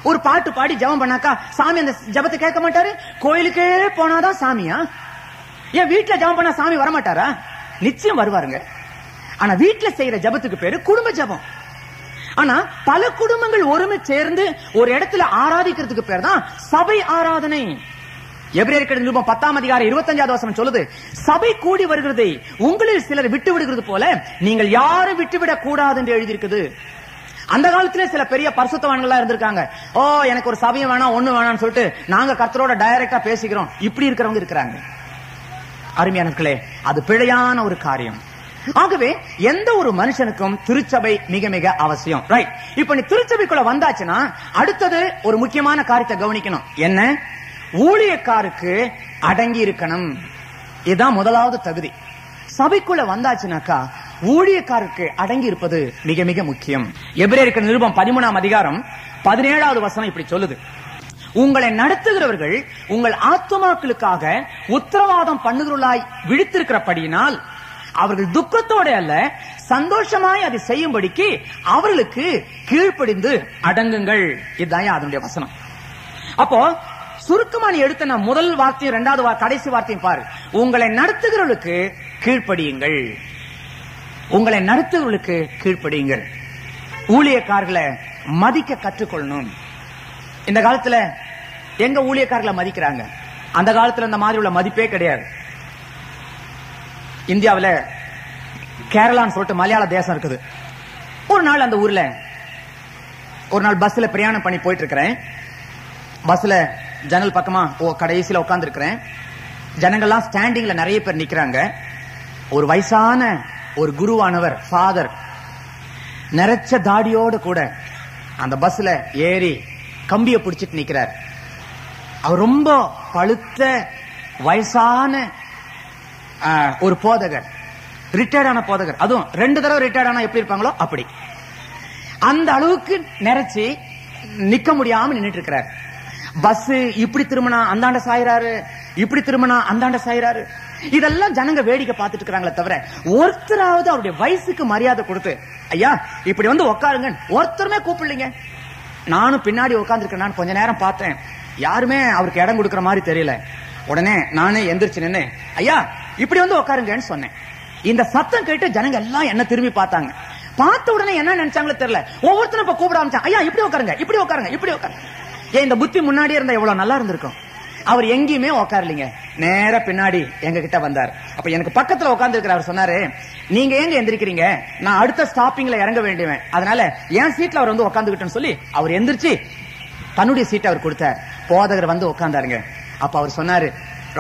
ஒரு பாட்டு பாடி ஜெபம் பண்ணாக்கா சாமி அந்த ஜெபத்தை கேட்க மாட்டாரு, கோயிலுக்கே போனாதான் சாமியா? ஏன் வீட்டுல ஜெபம் பண்ணா சாமி வரமாட்டாரா? நிச்சயம் வருவாருங்க. ஆனா வீட்டுல செய்யற ஜெபத்துக்கு பேரு குடும்ப ஜெபம். ஆனா பல குடும்பங்கள் ஒருமை சேர்ந்து ஒரு இடத்துல ஆராதிக்கிறதுக்கு பேர் தான் சபை ஆராதனை. எபிரேயர் நிருபம் 10ஆம் அதிகாரம் 25வது வசனம் சொல்லுது, சபை கூடி வருகிறதை உங்களில் சிலர் விட்டு விடுகிறது போல நீங்கள் யாரும் விட்டுவிடக் கூடாது என்று எழுதியிருக்குது. அந்த காலத்திலே சில பெரிய பரிசுத்தவான்களா இருந்திருக்காங்க. ஓ, எனக்கு ஒரு சபையும் வேணாம் ஒண்ணு வேணாம்னு சொல்லிட்டு நாங்க கர்த்தரோட டைரக்டா பேசிக்கிறோம், இப்படி இருக்கிறவங்க இருக்கிறாங்க. அருமையானவர்களே, அது பிழையான ஒரு காரியம். ஆகவே எந்த ஒரு மனுஷனுக்கும் திருச்சபை மிக மிக அவசியம். ரைட், இப்ப நீ திருச்சபைக்குள்ள வந்தாச்சுன்னா அடுத்தது ஒரு முக்கியமான காரியத்தை கவனிக்கணும். என்ன? ஊழியக்காருக்கு அடங்கி இருக்கணும். இதுதான் முதலாவது தகுதி. சபைக்குள்ள வந்தாச்சுனாக்கா ஊழியக்காருக்கு அடங்கி இருப்பது மிக மிக முக்கியம். எபிரேயர் நிருபம் 13ஆம் அதிகாரம் 17வது வசனம் இப்படி சொல்லுது, உங்களை நடத்துகிறவர்கள் உங்கள் ஆத்துமாக்களுக்காக உத்தரவாதம் பண்ணுகிறவர்களாய் விழித்திருக்கிறபடியினால் அவர்கள் துக்கத்தோட அல்ல சந்தோஷமாய் அதை செய்யும்படிக்கு அவர்களுக்கு கீழ்ப்படிந்து அடங்குங்கள். இதுதான் அதனுடைய வசனம். அப்போ சுருக்கமா நீ எடுத்த நான் முதல் வார்த்தையும் 2வது கடைசி வார்த்தையும் பாரு. உங்களை நடத்துகிறவர்களுக்கு கீழ்ப்படியுங்கள், உங்களை நடத்துகிறவர்களுக்கு கீழ்ப்படியுங்கள். ஊழியக்காரர்களை மதிக்க கற்றுக்கொள்ளணும். இந்த காலத்துல எங்க ஊழியக்காரர்களை மதிக்கிறாங்க? அந்த காலத்துல இந்த மாதிரி உள்ள மதிப்பே கிடையாது. இந்தியாவில் கேரளான்னு சொல்லிட்டு மலையாள தேசம் இருக்குது. ஒரு நாள் அந்த ஊர்ல ஒரு நாள் பஸ்ல பிரயாணம் பண்ணி போயிட்டு இருக்கிறேன். பஸ்ல ஜன்னல் பக்கமா கடைசியில உட்கார்ந்து இருக்கிறேன். ஜனங்கள்லாம் ஸ்டாண்டிங்ல நிறைய பேர் நிக்கிறாங்க. ஒரு வயசான ஒரு குருவானவர் ஃபாதர் நிறைச்ச தாடியோடு கூட அந்த பஸ்ல ஏறி கம்பிய பிடிச்சிட்டு நிக்கிறார். அவர் ரொம்ப பழுத்த வயசான ஒரு போதகர், ரிட்டையர்டான போதகர். அதுவும் 2 தடவை ரிட்டையர்ட் ஆனா எப்படி இருப்பாங்களோ அப்படி. அந்த அளவுக்கு நிறைச்சி நிக்க முடியாம நின்றுட்டு இருக்கிறார். பஸ் இப்படி திரும்பினா அந்தாண்ட சாயிறாரு, இப்படி திரும்பினா அந்தாண்ட சாயிறாரு. இதெல்லாம் ஜனங்க வேடிக்கை பார்த்துட்டு இருக்கிறாங்களே தவிர ஒருத்தராவது அவருடைய வயசுக்கு மரியாதை கொடுத்து ஐயா இப்படி வந்து உட்காருங்க ஒருத்தருமே கூப்பிடலீங்க. நானும் பின்னாடி உட்கார்ந்துருக்கேன். கொஞ்ச நேரம் பார்த்தேன், யாருமே அவருக்கு இடம் கொடுக்கற மாதிரி தெரியல. உடனே நானே எந்திரிச்சு நின்னு ஐயா இப்படி வந்து உட்காருங்கன்னு சொன்னேன். இந்த சத்தம் கேட்டு ஜனங்க எல்லாம் என்ன திரும்பி பார்த்தாங்க. பார்த்த உடனே என்ன நினைச்சாங்களோ தெரியல, ஒவ்வொருத்தரும் இப்ப கூப்பிட ஆரம்பிச்சாங்க, ஐயா இப்படி உட்காருங்க இப்படி உட்காருங்க இப்படி உட்காருங்க. ஏன் இந்த புத்தி முன்னாடியே இருந்தா எவ்வளவு நல்லா இருந்திருக்கும். அவர் எங்கேயுமே உட்காரலீங்க. நேர பின்னாடி எங்க கிட்ட வந்தார். அப்ப எனக்கு பக்கத்துல உட்கார்ந்து இருக்கிறவர் சொன்னாரு, நீங்க எங்க எந்திரிக்கிறீங்க, நான் அடுத்த ஸ்டாப்பிங்ல இறங்க வேண்டியவன், அதனால என் சீட்ல அவர் வந்து உட்காந்துக்கிட்டேன்னு சொல்லி அவர் எந்திரிச்சு தன்னுடைய சீட்டை அவர் கொடுத்தார். போதகர் வந்து உட்கார்ந்தாருங்க. அப்ப அவர் சொன்னாரு,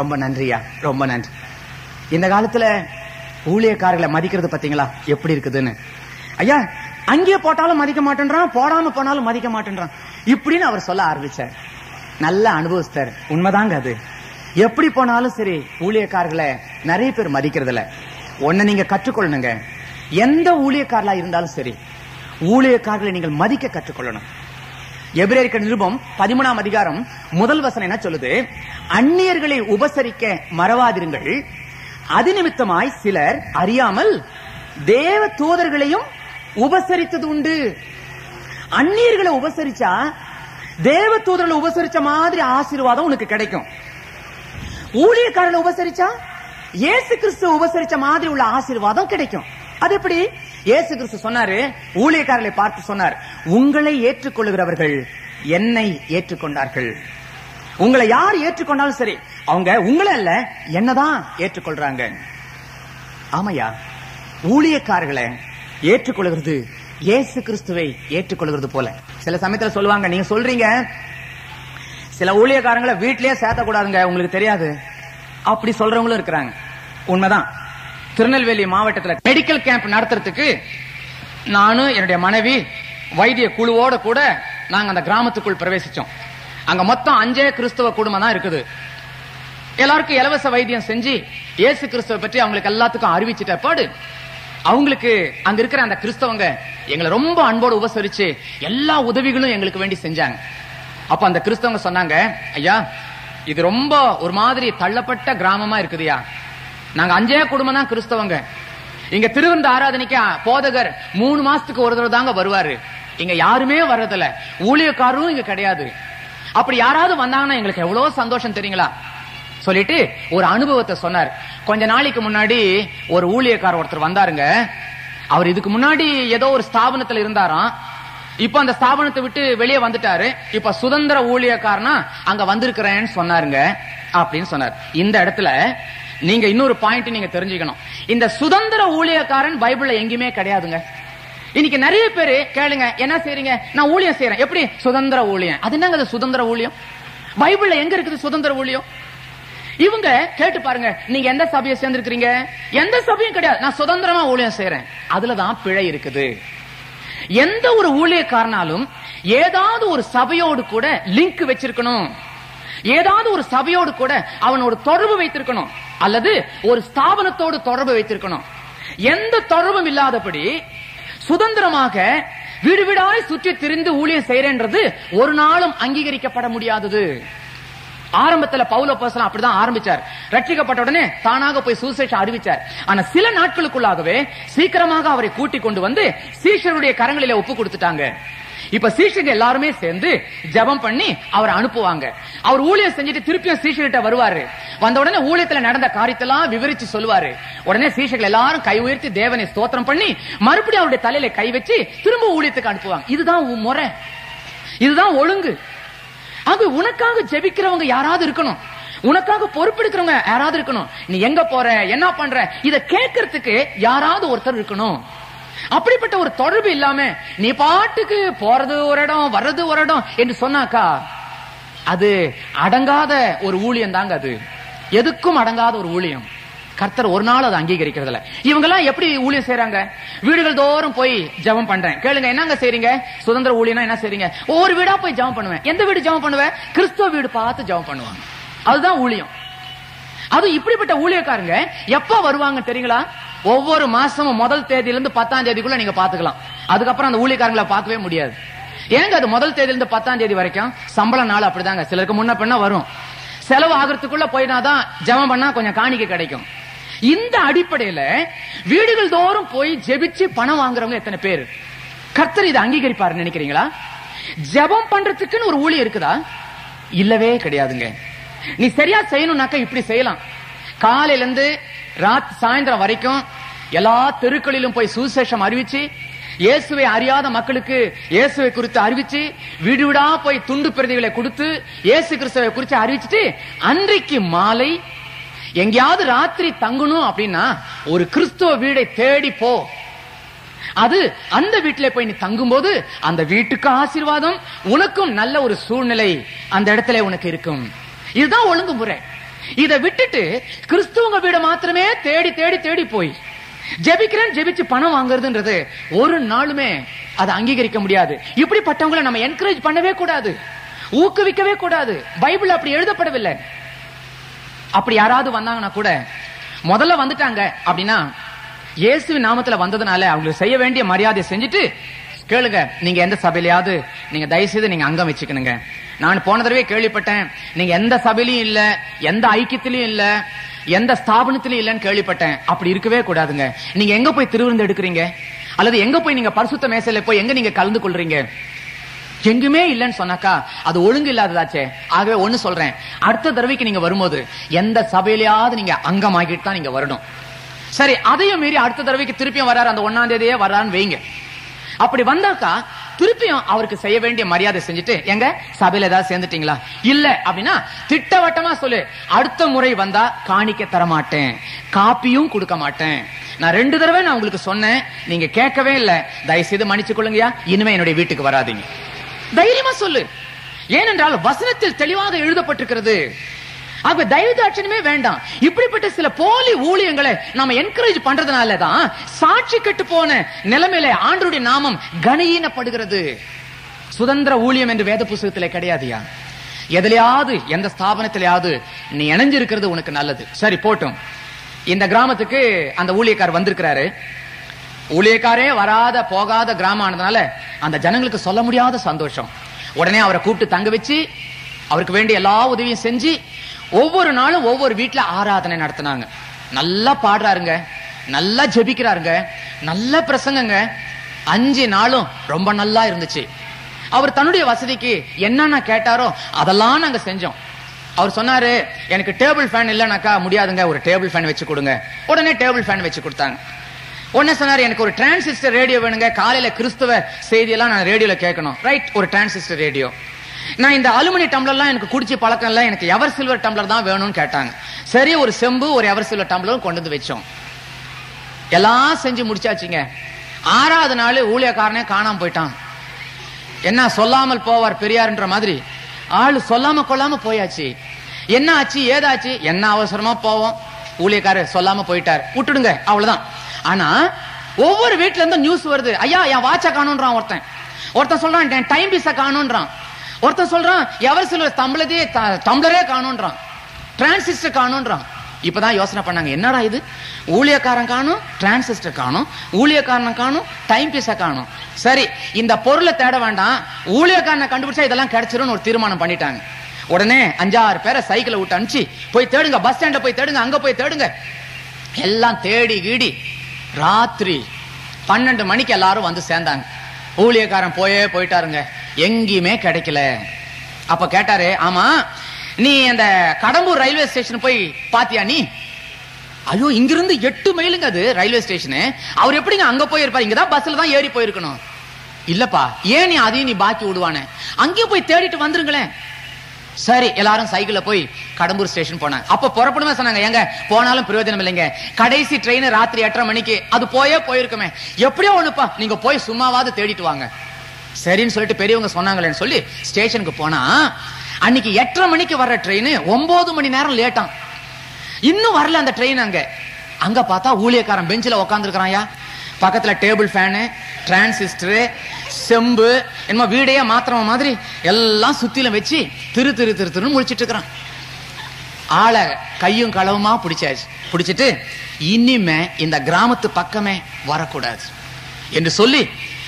ரொம்ப நன்றியா, ரொம்ப நன்றி. இந்த காலத்துல ஊழியக்காரர்களை மதிக்கிறது பாத்தீங்களா எப்படி இருக்குதுன்னு. ஐயா அங்கேயே போட்டாலும் மதிக்க மாட்டேன்றான், போடாம போனாலும் மதிக்க மாட்டேன்றான் இப்படின்னு அவர் சொல்ல ஆரம்பிச்சார். நல்ல அனுபவிச்சார். உண்மைதாங்க அது. எப்படி போனாலும் சரி ஊழியக்காரர்களை நிறைய பேர் மதிக்கிறது இல்ல. ஒன்ன நீங்க கற்றுக்கொள்ளணுங்க. எந்த ஊழியக்காரலா இருந்தாலும் சரி ஊழியக்காரர்களை நீங்கள் மதிக்க கற்றுக்கொள்ளணும். எபிரேயர் நிருபம் 13ஆம் அதிகாரம் முதல் வசனம் என்ன சொல்லுது, அந்நியர்களை உபசரிக்க மறவாதிருங்கள், அது நிமித்தமாய் சிலர் அறியாமல் தேவ தூதர்களையும் உபசரித்தது உண்டு. அந்நியர்களை உபசரிச்சா தேவ தூதர்களை உபசரிச்ச மாதிரி ஆசீர்வாதம் உனக்கு கிடைக்கும். ஊழியக்காரர்களை உபசரிச்சா இயேசு கிறிஸ்து உபசரிச்ச மாதிரி உள்ள ஆசீர்வாதம் கிடைக்கும். அது எப்படி? இயேசு கிறிஸ்து சொன்னாரு, ஊழியக்காரர்களை பார்த்து சொன்னார், உங்களை ஏற்றுக்கொள்கிறவர்கள் என்னை ஏற்றுக்கொண்டார்கள். உங்களை யார் ஏற்றுக்கொண்டாலும் சரி அவங்க உங்களை அல்ல என்னதான் ஏற்றுக்கொள்றாங்க. ஆமையா, ஊழியக்காரர்களை ஏற்றுக்கொள்கிறது இயேசு கிறிஸ்துவை ஏற்றுக்கொள்கிறது போல. சில சமயத்துல சொல்லுவாங்க, நீங்க சொல்றீங்க சில ஊழியக்காரங்களை வீட்டிலேயே சேர்த்தக்கூடாதுங்க, உங்களுக்கு தெரியாது, அப்படி சொல்றவங்களும் இருக்கிறாங்க. உண்மைதான். திருநெல்வேலி மாவட்டத்தில் மெடிக்கல் கேம்ப் நடத்துறதுக்கு நானும் என்னுடைய மனைவி வைத்திய குழுவோட கூட நாங்க அந்த கிராமத்துக்குள் பிரவேசிச்சோம். அங்க மொத்தம் 5 கிறிஸ்தவ குடும்பம் தான் இருக்குது. எல்லாருக்கும் இலவச வைத்தியம் செஞ்சு இயேசு கிறிஸ்துவ பற்றி அவங்களுக்கு எல்லாத்துக்கும் அறிவிச்சிட்ட பாடு அவங்களுக்கு அங்க இருக்கிற அந்த கிறிஸ்தவங்க எங்களை ரொம்ப அன்போடு உபசரிச்சு எல்லா உதவிகளும் எங்களுக்கு வேண்டி செஞ்சாங்க. அப்ப அந்த கிறிஸ்தவங்க சொன்னாங்க, ஐயா இது ரொம்ப ஒரு மாதிரி தள்ளப்பட்ட கிராமமா இருக்குதுயா, நாங்க 5 குடும்பம் தான் கிறிஸ்தவங்க, இங்க திருவிருந்த ஆராதனைக்கு போதகர் 3 மாசத்துக்கு ஒரு தடவை தாங்க வருவாரு, இங்க யாருமே வர்றதில்ல, ஊழியக்காரரும் இங்க கிடையாது, அப்படி யாராவது வந்தாங்கன்னா எங்களுக்கு எவ்வளவு சந்தோஷம் தெரியுங்களா சொல்லிட்டு ஒரு அனுபவத்தை சொன்னார். கொஞ்ச நாளைக்கு முன்னாடி ஒரு ஊழியக்காரர் ஒருத்தர் வந்தாருங்க. அவர் இதுக்கு முன்னாடி ஏதோ ஒரு ஸ்தாபனத்துல இருந்தாராம். இப்ப அந்த ஸ்தாபனத்தை விட்டு வெளியே வந்துட்டாரு. இப்ப சுதந்திர ஊழியக்காரனா அங்க வந்திருக்கிறேன்னு சொன்னாருங்க அப்படின்னு சொன்னார். இந்த இடத்துல நீங்க இன்னொரு பாயிண்ட் நீங்க தெரிஞ்சுக்கணும். இந்த சுதந்திர ஊழியக்காரன் பைபிள்ல எங்கேயுமே கிடையாதுங்க. இன்னைக்கு நிறைய பேரு கேளுங்க, என்ன செய்றீங்க, நான் ஊழியம் செய்யறேன், எப்படி சுதந்திர ஊழியம், அது என்னங்க சுதந்திர ஊழியம், பைபிள்ல எங்க இருக்குது சுதந்திர ஊழியம்? இவங்க கேட்டு பாருங்க, நீங்க எந்த சபையை சேர்ந்திருக்கீங்க, எந்த சபையும் கிடையாது, நான் சுதந்திரமா ஊழியம் செய்யறேன், அதுலதான் பிழை இருக்குது. எந்த ஒரு ஊழியக்காரனாலும் ஏதாவது ஒரு சபையோடு கூட லிங்க் வச்சிருக்கணும், ஏதாவது ஒரு சபையோடு கூட அவனோட தொடர்பு வைத்திருக்கணும், அல்லது ஒரு ஸ்தாபனத்தோடு தொடர்பு வைத்திருக்கணும். எந்த தொடர்பும் இல்லாதபடி சுதந்திரமாக வீடு வீடாய் சுற்றி திரிந்து ஊழியம் செய்யறது ஒரு நாளும் அங்கீகரிக்கப்பட முடியாதது. ஆரம்பத்துல பவுல் அப்போஸ்தலன் அப்படிதான் ஆரம்பிச்சார். ரட்சிக்கப்பட்ட உடனே தானாக போய் சுவிசேஷம் அறிவிச்சார். ஆனா சில நாட்களுக்குள்ளாகவே சீக்கிரமாக அவரை கூட்டிக் கொண்டு வந்து சீஷருடைய கரங்களிலே ஒப்பு கொடுத்துட்டாங்க. இப்ப சீஷர்கள் எல்லாருமே சேர்ந்து ஜெபம் பண்ணி அவரை அனுப்புவாங்க. அவர் ஊழியம் செஞ்சுட்டு திருப்பியும் சீஷர்கிட்ட வருவாரு. வந்த உடனே ஊழியத்துல நடந்த காரியத்தெல்லாம் விவரிச்சு சொல்லுவாரு. உடனே சீஷர்கள் எல்லாரும் கை உயர்த்தி தேவனை ஸ்தோத்திரம் பண்ணி மறுபடியும் அவருடைய தலையில கை வச்சு திரும்ப ஊழியத்துக்கு அனுப்புவாங்க. இதுதான் முறை, இதுதான் ஒழுங்கு. ஆக உனக்காக ஜெபிக்கிறவங்க யாராவது இருக்கணும், உனக்காக பொறுப்பெடுக்கிறவங்க யாராவது இருக்கணும். நீ எங்க போற, என்ன பண்ற, இத கேட்கறதுக்கு யாராவது ஒருத்தர் இருக்கணும். அப்படிப்பட்ட ஒரு தொடர்பு இல்லாம நீ பாட்டுக்கு போறது ஒரு இடம் வர்றது ஒரு இடம் என்று சொன்னாக்கா அது அடங்காத ஒரு ஊழியம் தாங்க. அது எதுக்கும் அடங்காத ஒரு ஊழியம். கர்த்தர் ஒரு நாள் அதை அங்கீகரிக்கிறது இல்ல. இவங்க எல்லாம் எப்படி ஊழியம் செய்யறாங்க? வீடுகள் தோறும் போய் ஜெபம் பண்றேன். கேளுங்க, என்னங்க செய்றீங்க? சுதந்திர ஊழியனா என்ன செய்றீங்க? ஒவ்வொரு வீடா போய் ஜெபம் பண்ணுவேன். எந்த வீடு ஜெபம் பண்ணுவேன்? கிறிஸ்துவ வீடு பார்த்து ஜெபம் பண்ணுவாங்க. அதுதான் ஊழியம். அது இப்படிப்பட்ட ஊழியக்காரங்க எப்ப வருவாங்க தெரியுங்களா? ஒவ்வொரு மாசமும் முதல் தேதியிலிருந்து 10ஆம் தேதிக்குள்ள நீங்க பாத்துக்கலாம். அதுக்கப்புறம் அந்த ஊழியக்காரங்களை பார்க்கவே முடியாது. ஏங்க அது முதல் தேதியிலிருந்து 10ஆம் தேதி வரைக்கும் சம்பள நாள் அப்படிதாங்க. சிலருக்கு முன்ன பின்ன வரும். செலவு ஆகிறதுக்குள்ள போயினாதான் ஜெபம் பண்ணா கொஞ்சம் காணிக்கை கிடைக்கும். இந்த அடிப்படையில வீடுகள் தோறும் போய் ஜெபிச்சு பணம் வாங்குறவங்க எத்தனை பேர்? கர்த்தர் இதை அங்கீகரிப்பாரு நினைக்கிறீங்களா? ஜெபம் பண்றதுக்குன்னு ஒரு ஊழியம் இருக்குதா? இல்லவே கிடையாதுங்க. நீ சரியா செய்யணும்னாக்க இப்படி செய்யலாம். காலையில இருந்து சாயந்தரம் வரைக்கும் எல்லா தெருக்களிலும் போய் சுவிசேஷம் அறிவிச்சு இயேசுவை அறியாத மக்களுக்கு இயேசுவை குறித்து அறிவிச்சு வீடு வீடா போய் துண்டு பிரதிகளை கொடுத்து இயேசு கிறிஸ்துவை குறித்து அறிவிச்சுட்டு அன்றைக்கு மாலை எங்கேயாவது ராத்திரி தங்கணும் அப்படின்னா ஒரு கிறிஸ்துவ வீடை தேடி போ. அது அந்த வீட்டிலே போய் நீ தங்கும் போது அந்த வீட்டுக்கு ஆசீர்வாதம், உனக்கும் நல்ல ஒரு சூழ்நிலை அந்த இடத்துல உனக்கு இருக்கும். இதுதான் ஒழுங்குமுறை. இதை விட்டுட்டு கிறிஸ்துவங்க வீட மாத்திரமே தேடி தேடி தேடி போய் ஜெபிக்கிறேன் ஜெபிச்சு பணம் வாங்குறதுன்றது ஒரு நாளுமே அதை அங்கீகரிக்க முடியாது. இப்படிப்பட்டவங்களை நம்ம என்கரேஜ் பண்ணவே கூடாது, ஊக்குவிக்கவே கூடாது. பைபிள் அப்படி எழுதப்படவில்லை. அப்படி யாராவது வந்தாங்கன்னா கூட முதல்ல வந்துட்டாங்க அப்படின்னா இயேசுவின் நாமத்துல வந்ததுனால அவங்களுக்கு செய்ய வேண்டிய மரியாதை செஞ்சுட்டு கேளுங்க, நீங்க எந்த சபையிலையாவது நீங்க தயவு செய்து நீங்க அங்கம் வச்சுக்கணுங்க. நான் போன தடவை கேள்விப்பட்டேன், நீங்க எந்த சபையிலையும் இல்ல, எந்த ஐக்கியத்திலையும் இல்ல, எந்த ஸ்தாபனத்திலையும் இல்லன்னு கேள்விப்பட்டேன். அப்படி இருக்கவே கூடாதுங்க. நீங்க எங்க போய் திருவிருந்து எடுக்கிறீங்க, அல்லது எங்க போய் நீங்க பரிசுத்த மேசையில போய் எங்க நீங்க கலந்து கொள்றீங்க? எங்குமே இல்லன்னு சொன்னாக்கா அது ஒழுங்கு இல்லாததாச்சே. ஆகவே ஒண்ணு சொல்றேன், அடுத்த தடவைக்கு நீங்க வரும்போது எந்த சபையிலையாவது நீங்க அங்கமாகிட்டு தான் நீங்க வரணும். சரி, அதையும் மீறி அடுத்த தடவைக்கு திருப்பியும் வராரு, அந்த 1ஆம் தேதியே வரான்னு வைங்க. அப்படி வந்தாக்கா திருப்பியும் அவருக்கு செய்ய வேண்டிய மரியாதை செஞ்சுட்டு, எங்க சபையில ஏதாவது சேர்ந்துட்டீங்களா, இல்ல அப்படின்னா திட்டவட்டமா சொல்லு, அடுத்த முறை வந்தா காணிக்க தர மாட்டேன், காப்பியும் கொடுக்க மாட்டேன். நான் 2 தடவை நான் உங்களுக்கு சொன்னேன், நீங்க கேட்கவே இல்ல, தயவு செய்து மன்னிச்சு கொள்ளுங்கயா, இனிமே என்னுடைய வீட்டுக்கு வராதீங்க. தைரியமா சொல்லு. ஏனென்றால் வசனத்தில் தெளிவாக எழுதப்பட்டிருக்கிறது. ஆக தயவு தாட்சணமே வேண்டாம். இப்படிப்பட்ட சில போலி ஊழியங்களை நாம என்கரேஜ் பண்றதுனாலதான் சாட்சி கெட்டு போன நிலைமையில ஆண்டவருடைய நாமம் கனஈனப்படுகிறது. சுதந்திர ஊழியம் என்று வேத புத்தகத்திலே கிடையாதுயா. எதிலையாவது எந்த ஸ்தாபனத்திலேயாவது நீ இணைஞ்சிருக்கிறது உனக்கு நல்லது. சரி போட்டும். இந்த கிராமத்துக்கு அந்த ஊழியக்கார் வந்திருக்கிறாரு. ஊழியக்காரே வராத போகாத கிராமம் ஆனதுனால அந்த ஜனங்களுக்கு சொல்ல முடியாத சந்தோஷம். உடனே அவரை கூப்பிட்டு தங்க வச்சு அவருக்கு வேண்டிய எல்லா உதவியும் செஞ்சு ஒவ்வொரு நாளும் ஒவ்வொரு வீட்டுல ஆராதனை நடத்தினாங்க. நல்லா பாடுறாருங்க, நல்லா ஜெபிக்கிறாருங்க, நல்ல பிரசங்கங்க. 5 நாளும் ரொம்ப நல்லா இருந்துச்சு. அவர் தன்னுடைய வசதிக்கு என்னென்ன கேட்டாரோ அதெல்லாம் நாங்க செஞ்சோம். அவர் சொன்னாரு, எனக்கு டேபிள் ஃபேன் இல்லைனாக்கா முடியாதுங்க, ஒரு டேபிள் ஃபேன் வச்சு கொடுங்க. உடனே டேபிள் ஃபேன் வச்சு கொடுத்தாங்க. உடனே சொன்னாரு, எனக்கு ஒரு டிரான்சிஸ்டர் ரேடியோ வேணுங்க, காலையில கிறிஸ்துவ செய்தியெல்லாம் நான் ரேடியோல கேட்கணும். ரைட், ஒரு டிரான்சிஸ்டர் ரேடியோ. நான் இந்த அலுமினி டம்ளர்லாம் எனக்கு குடிச்சு பழக்கம் இல்ல, எனக்கு எவர் சில்வர் டம்ளர் தான் வேணும்னு கேட்டாங்க. சரி, ஒரு செம்பு ஒரு எவர் சில்வர் டம்ளரும் கொண்டு வந்து வச்சோம். எல்லாம் செஞ்சு முடிச்சாச்சுங்க. 6வது நாள் ஊழியக்காரனே காணாம போயிட்டான். என்ன சொல்லாமல் போவார் பெரியார்ன்ற மாதிரி ஆளு சொல்லாம கொள்ளாம போயாச்சு. என்ன ஆச்சு ஏதாச்சு, என்ன அவசரமா போவோம், ஊழியக்காரர் சொல்லாம போயிட்டார், விட்டுடுங்க, அவ்வளவுதான். ஆனா ஒவ்வொரு வீட்டுல இருந்து நியூஸ் வருது, ஐயா என் வாட்ச காணும்ன்றான் ஒருத்தன் சொல்றான் என் டைம் பீஸ காணும்ன்றான், ஒருத்தன் சொல்றான் எவர் சில்வர் டம்ளரே காணும்ன்றான், டிரான்சிஸ்டர் காணும்ன்றான். இப்பதான் யோசனை பண்ணாங்க, என்னடா இது, ஊழியக்காரன் காணும், டிரான்சிஸ்டர் காணும், ஊழியக்காரன் காணும், டைம் பீஸ காணும். சரி, இந்த பொருளை தேட வேண்டாம், ஊழியக்காரனை கண்டுபிடிச்சா இதெல்லாம் கிடைச்சிரும் ஒரு தீர்மானம் பண்ணிட்டாங்க. உடனே 5-6 பேரை சைக்கிளை விட்டு அனுப்பிச்சு போய் தேடுங்க, பஸ் ஸ்டாண்ட போய் தேடுங்க, அங்க போய் தேடுங்க. எல்லாம் தேடி கீடி ராத்திரி 12 மணிக்கு எல்லாரும் வந்து சேர்ந்தாங்க. ஊழியக்காரன் போயிட்டாருங்க, எங்கேயுமே கிடைக்கல. அப்ப கேட்டாரு, ஆமா நீ அந்த கடம்பூர் ரயில்வே ஸ்டேஷன் போய் பாத்தியா நீ? ஐயோ, இங்கிருந்து 8 மைலுங்க அது ரயில்வே ஸ்டேஷன், அவர் எப்படிங்க அங்க போயிருப்பாரு, இங்கதான் பஸ்ல தான் ஏறி போயிருக்கணும். இல்லப்பா, ஏன் நீ அதையும் நீ பாக்கி விடுவானே, அங்கேயும் போய் தேடிட்டு வந்துருங்களேன். சரி, எல்லாரும் சைக்கிள்ல போய் கடம்பூர் ஸ்டேஷன் போனாங்க. அப்ப புறப்படுமே சொன்னாங்க, எங்க போனாலும் பிரயோஜனம் இல்லைங்க, கடைசி ட்ரெயின் ராத்திரி 8:30 மணிக்கு, அது போயிருக்குமே, எப்படியோ ஒண்ணுப்பா, நீங்க போய் சும்மாவாது தேடிட்டு வாங்க. சரின்னு சொல்லிட்டு பெரியவங்க சொன்னாங்களேன்னு சொல்லி ஸ்டேஷனுக்கு போனா, அன்னைக்கு 8:30 மணிக்கு வர்ற ட்ரெயின் 9 மணி நேரம் லேட்டாம். இன்னும் வரல அந்த ட்ரெயின். அங்க பார்த்தா ஊழியக்காரன் பெஞ்சில உட்காந்துருக்காயா, பக்கத்துல டேபிள் ஃபேனு, டிரான்சிஸ்டர், செம்பு, என்னமோ வீடையே மாத்திரமா மாதிரி எல்லாம் சுத்தில வச்சு திரு திரு திரு திருன்னு முடிச்சிட்டு இருக்கிறான். ஆளை கையும் களவுமா பிடிச்சிட்டு இனிமே இந்த கிராமத்து பக்கமே வரக்கூடாது என்று சொல்லி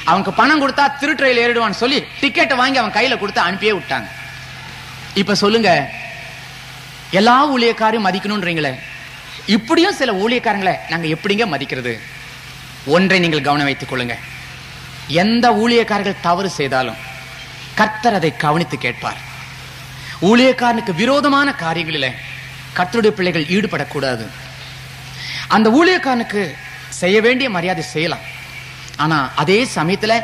அவனுக்கு பணம் கொடுத்தா திருட்ரையில் ஏறிடுவான்னு சொல்லி டிக்கெட்டை வாங்கி அவன் கையில கொடுத்து அனுப்பியே விட்டாங்க. இப்ப சொல்லுங்க, எல்லா ஊழியக்காரையும் மதிக்கணும்ன்றீங்களே, இப்படியும் சில ஊழியக்காரங்களை நாங்க எப்படிங்க மதிக்கிறது? ஒன்றை நீங்கள் கவனம் வைத்துக் கொள்ளுங்க, எந்த ஊழியக்காரர்கள் தவறு செய்தாலும் கர்த்தர் அதை கவனித்து கேட்பார். ஊழியக்காரனுக்கு விரோதமான காரியங்களில் கர்த்தருடைய பிள்ளைகள் ஈடுபடக்கூடாது. அந்த ஊழியக்காரனுக்கு செய்ய வேண்டிய மரியாதை செய்யலாம், ஆனா அதே சமயத்துல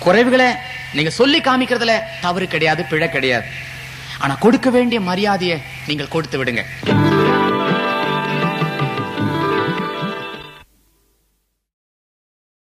குறைவுகளை நீங்க சொல்லி காமிக்கிறதுல தவறு கிடையாது, பிழை கிடையாது. ஆனா கொடுக்க வேண்டிய மரியாதையை நீங்கள் கொடுத்து விடுங்க.